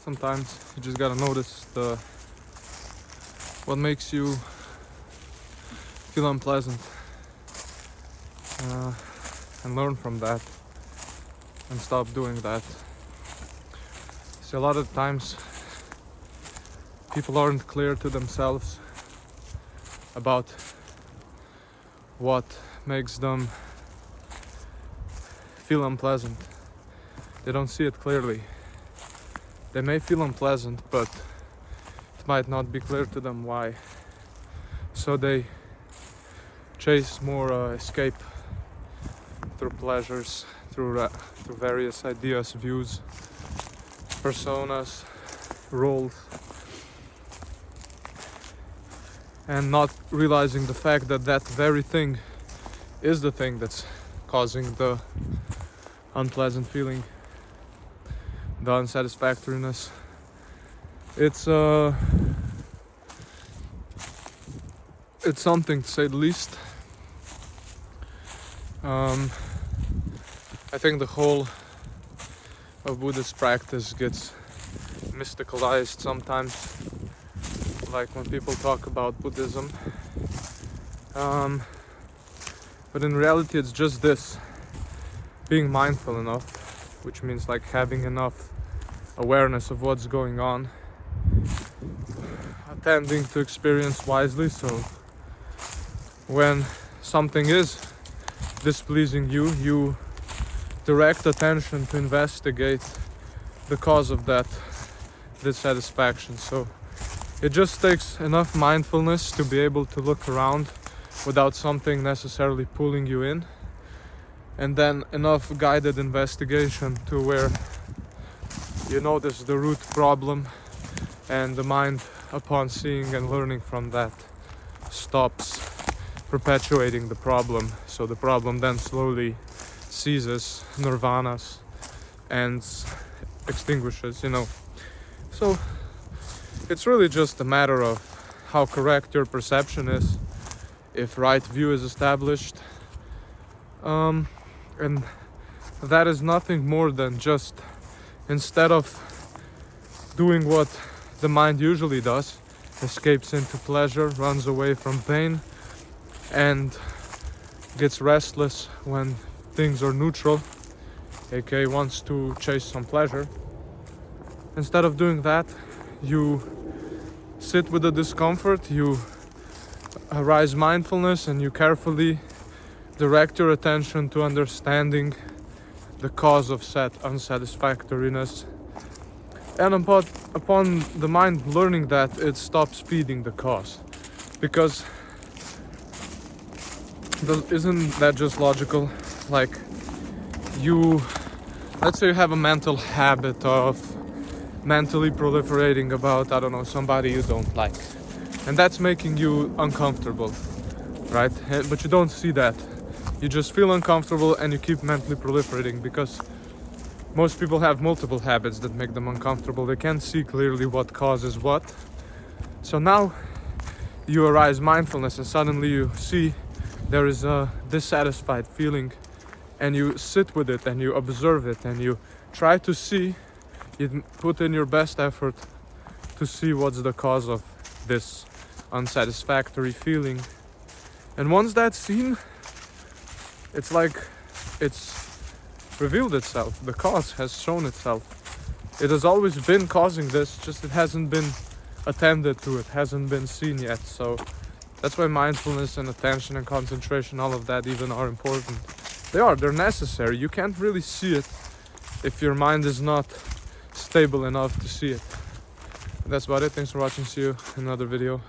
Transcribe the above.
Sometimes you just gotta notice what makes you feel unpleasant, and learn from that and stop doing that. See, a lot of times people aren't clear to themselves about what makes them feel unpleasant. They don't see it clearly. They may feel unpleasant, but it might not be clear to them why. So they chase more escape through pleasures, through various ideas, views, personas, roles, and not realizing the fact that that very thing is the thing that's causing the unpleasant feeling, the unsatisfactoriness. It's something, to say the least. I think the whole of Buddhist practice gets mysticalized sometimes, like when people talk about Buddhism. But in reality it's just this: being mindful enough, which means like having enough awareness of what's going on, attending to experience wisely, so when something is displeasing you, you direct attention to investigate the cause of that dissatisfaction. So it just takes enough mindfulness to be able to look around without something necessarily pulling you in, and then enough guided investigation to where you notice the root problem, and the mind, upon seeing and learning from that, stops perpetuating the problem. So the problem then slowly ceases, nirvanas, and extinguishes, So it's really just a matter of how correct your perception is, if right view is established, and that is nothing more than just, instead of doing what the mind usually does, escapes into pleasure, runs away from pain, and gets restless when things are neutral, aka wants to chase some pleasure. Instead of doing that, you sit with the discomfort, you arise mindfulness, and you carefully direct your attention to understanding the cause of unsatisfactoriness. And upon the mind learning that, it stops feeding the cause. Because isn't that just logical? Like, let's say you have a mental habit of mentally proliferating about, I don't know, somebody you don't like, and that's making you uncomfortable, right? But you don't see that. You just feel uncomfortable and you keep mentally proliferating, because most people have multiple habits that make them uncomfortable. They can't see clearly what causes what. So now you arise mindfulness, and suddenly you see there is a dissatisfied feeling, and you sit with it and you observe it and you try to see, you put in your best effort to see what's the cause of this unsatisfactory feeling. And once that's seen, it's like it's revealed itself. The cause has shown itself. It has always been causing this, just it hasn't been attended to, it hasn't been seen yet. So that's why mindfulness and attention and concentration, all of that even, are important. They're necessary. You can't really see it if your mind is not stable enough to see it. That's about it. Thanks for watching. See you in another video.